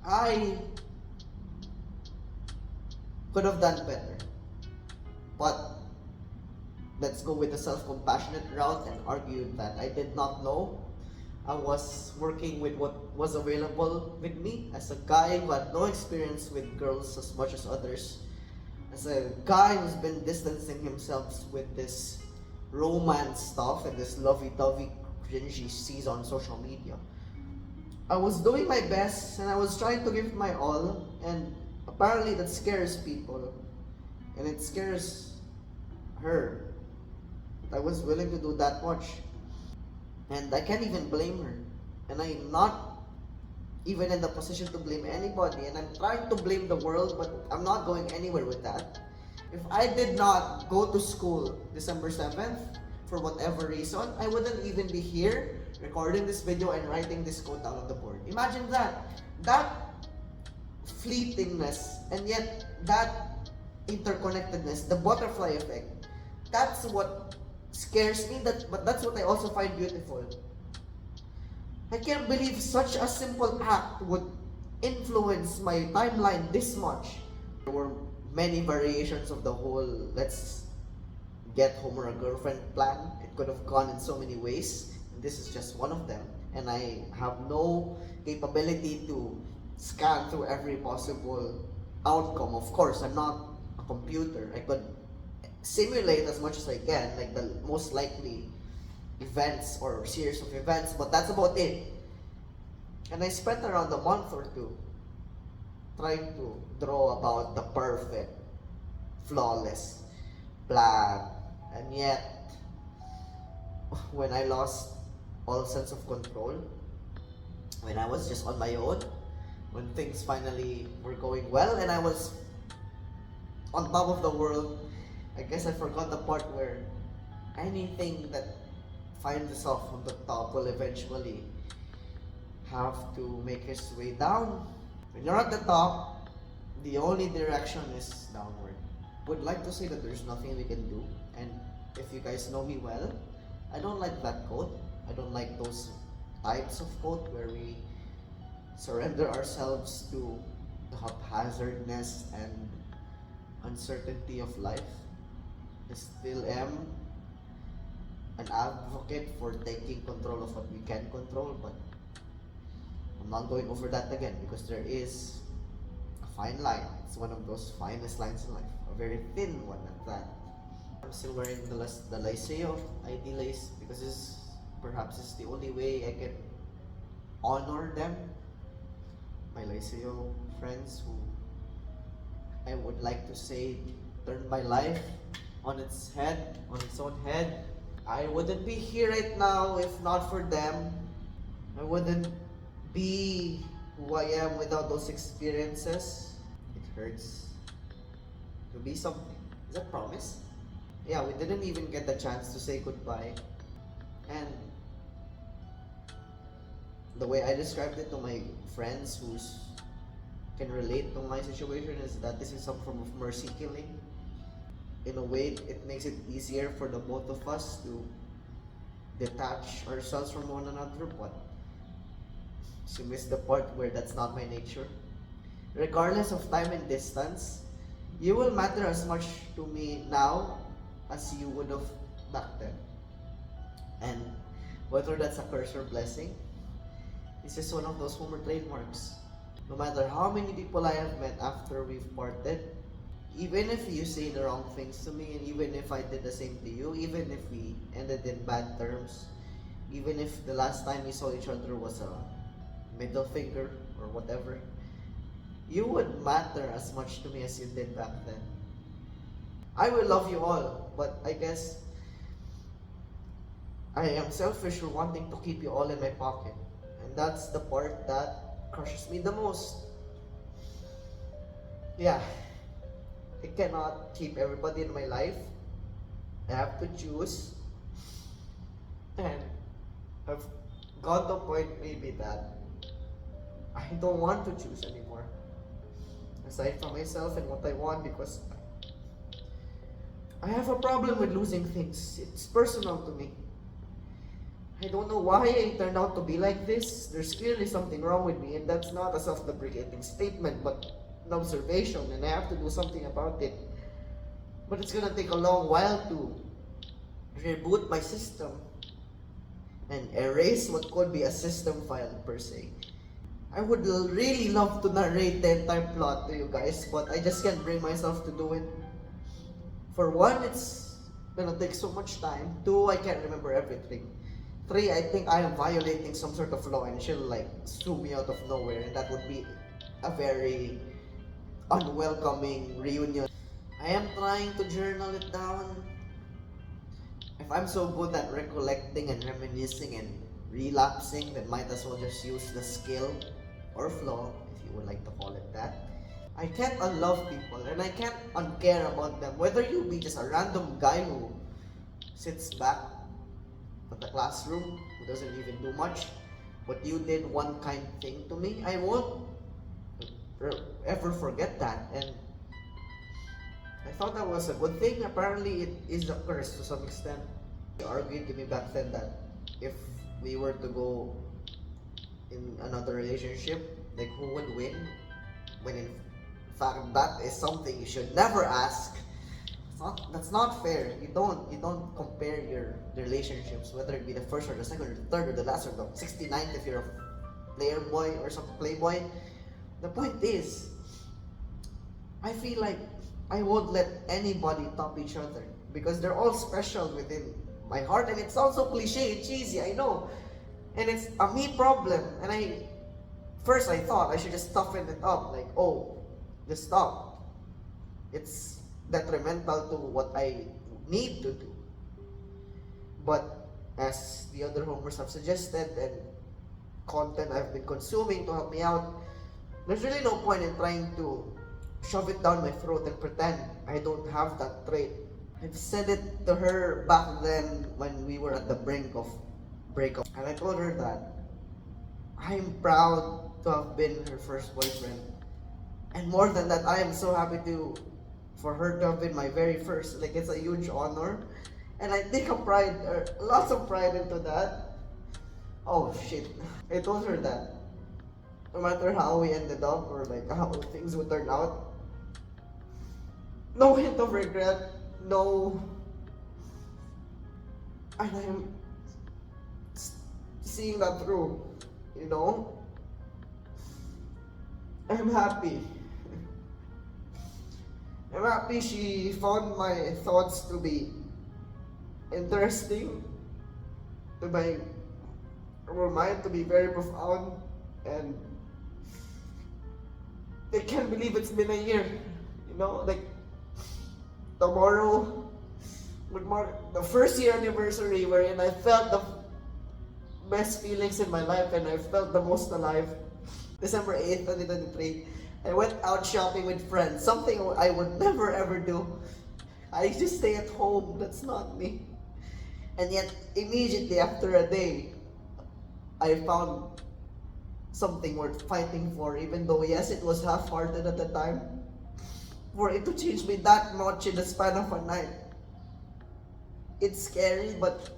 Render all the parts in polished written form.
I could have done better. But let's go with the self-compassionate route and argue that I did not know. I was working with what was available with me as a guy who had no experience with girls as much as others. As a guy who's been distancing himself with this romance stuff and this lovey-dovey cringe he sees on social media. I was doing my best and I was trying to give my all, and apparently that scares people. And it scares her. I was willing to do that much. And I can't even blame her. And I'm not even in the position to blame anybody. And I'm trying to blame the world, but I'm not going anywhere with that. If I did not go to school December 7th, for whatever reason, I wouldn't even be here recording this video and writing this quote down on the board. Imagine that. That fleetingness, and yet that interconnectedness, the butterfly effect, that's what scares me, but that's what I also find beautiful. I can't believe such a simple act would influence my timeline this much. There were many variations of the whole let's get home or a girlfriend plan. It could have gone in so many ways. And this is just one of them. And I have no capability to scan through every possible outcome. Of course, I'm not a computer. I could simulate as much as I can, like the most likely events or series of events, but that's about it. And I spent around a month or two trying to draw about the perfect, flawless plan. And yet, when I lost all sense of control, when I was just on my own, when things finally were going well and I was on top of the world, I guess I forgot the part where anything that finds itself on the top will eventually have to make its way down. When you're at the top, the only direction is downward. Would like to say that there's nothing we can do, and if you guys know me well, I don't like that quote. I don't like those types of quote where we surrender ourselves to the haphazardness and uncertainty of life. I still am an advocate for taking control of what we can control, but I'm not going over that again because there is a fine line. It's one of those finest lines in life, a very thin one at that. I'm still wearing the Liceo ID lace because this perhaps is the only way I can honor them, my Liceo friends who I would like to say turned my life on its own head. I wouldn't be here right now if not for them. I wouldn't be who I am without those experiences. It hurts to be something. Is that promise? Yeah, we didn't even get the chance to say goodbye. And the way I described it to my friends who can relate to my situation is that this is some form of mercy killing. In a way, it makes it easier for the both of us to detach ourselves from one another, but she missed the part where that's not my nature. Regardless of time and distance, you will matter as much to me now as you would have back then. And whether that's a curse or blessing, it's just one of those Homer trademarks. No matter how many people I have met after we've parted, even if you say the wrong things to me, and even if I did the same to you, even if we ended in bad terms, even if the last time we saw each other was a middle finger or whatever, you would matter as much to me as you did back then. I will love you all, but I guess I am selfish for wanting to keep you all in my pocket. And that's the part that crushes me the most. Yeah, I cannot keep everybody in my life. I have to choose. And I've got to a point maybe that I don't want to choose anymore. Aside from myself and what I want, because I have a problem with losing things. It's personal to me. I don't know why I turned out to be like this. There's clearly something wrong with me, and that's not a self-deprecating statement, but an observation, and I have to do something about it. But it's gonna take a long while to reboot my system and erase what could be a system file per se. I would really love to narrate the entire plot to you guys, but I just can't bring myself to do it. For one, it's gonna take so much time. Two, I can't remember everything. Three, I think I am violating some sort of law and she'll like sue me out of nowhere, and that would be a very unwelcoming reunion. I am trying to journal it down. If I'm so good at recollecting and reminiscing and relapsing, then might as well just use the skill or flaw, if you would like to call it that. I can't unlove people and I can't uncare about them. Whether you be just a random guy who sits back at the classroom, who doesn't even do much, but you did one kind thing to me, I won't ever forget that. And I thought that was a good thing. Apparently, it is a curse to some extent. You argued to me back then that if we were to go in another relationship, like who would win? When in fact that is something you should never ask. That's not fair. You don't compare your relationships, whether it be the first or the second or the third or the last or the 69th if you're a player boy or some playboy. The point is, I feel like I won't let anybody top each other because they're all special within my heart, and it's also cliche and cheesy, I know. And it's a me problem. And first I thought I should just toughen it up, like, oh, just stop. It's detrimental to what I need to do. But as the other homers have suggested and content I've been consuming to help me out, there's really no point in trying to shove it down my throat and pretend I don't have that trait. I've said it to her back then when we were at the brink of breakup, and I told her that I'm proud to have been her first boyfriend, and more than that, I am so happy for her to have been my very first. Like, it's a huge honor, and I take lots of pride into that. Oh shit! I told her that no matter how we ended up or like how things would turn out, no hint of regret, no. And I'm seeing that through, you know. I'm happy. I'm happy she found my thoughts to be interesting, to my mind to be very profound, and I can't believe it's been a year, you know, like tomorrow would mark the first year anniversary wherein I felt the best feelings in my life and I felt the most alive. December 8th, 2023, I went out shopping with friends, something I would never ever do. I just stay at home, that's not me. And yet, immediately after a day, I found something worth fighting for, even though yes, it was half-hearted at the time. For it to change me that much in the span of a night, it's scary, but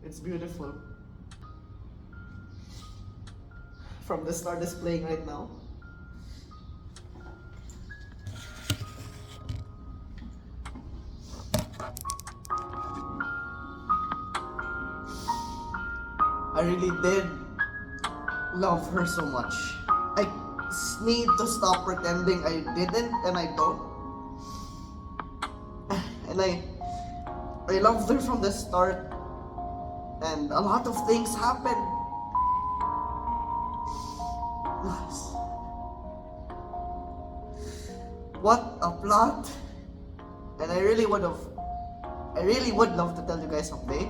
it's beautiful. From the start is playing right now. I really did love her so much. I need to stop pretending I didn't and I don't. And I loved her from the start, and a lot of things happened. What a plot! And I really would love to tell you guys someday.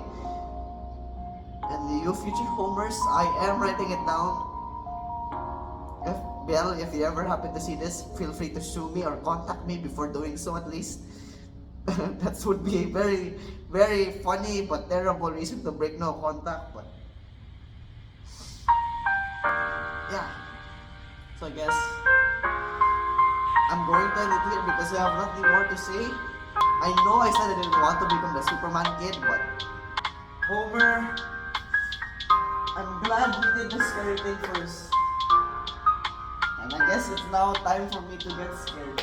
And you future homers, I am writing it down. If you ever happen to see this, feel free to sue me or contact me before doing so at least. That would be a very, very funny but terrible reason to break no contact. But yeah, so I guess I'm going to end it here because I have nothing more to say. I know I said I didn't want to become the Superman kid, but Homer, I'm glad we did the scary thing first. And I guess it's now time for me to get scared.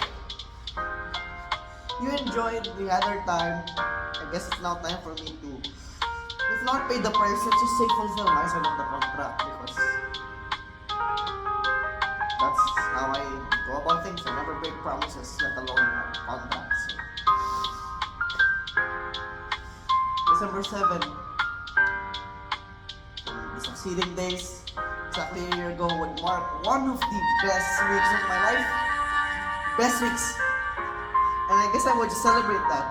You enjoyed the other time. I guess it's now time for me to, if not pay the price, let's just say fulfill my side of the contract, because that's how I go about things. I never break promises, let alone contracts. December 7, the succeeding days, exactly a year ago, would mark one of the best weeks of my life. Best weeks. And I guess I would just celebrate that.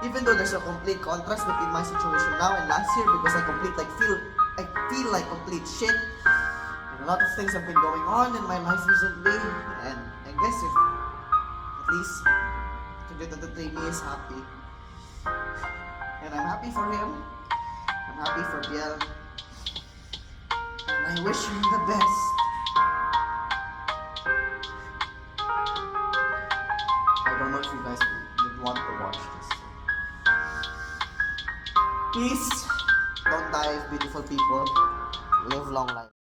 Even though there's a complete contrast between my situation now and last year, because I feel like complete shit. And a lot of things have been going on in my life recently. And I guess if at least 2023 me is happy. And I'm happy for him. I'm happy for Biel. And I wish him the best. I don't know if you guys would want to watch this. Peace. Don't die, beautiful people. Live long life.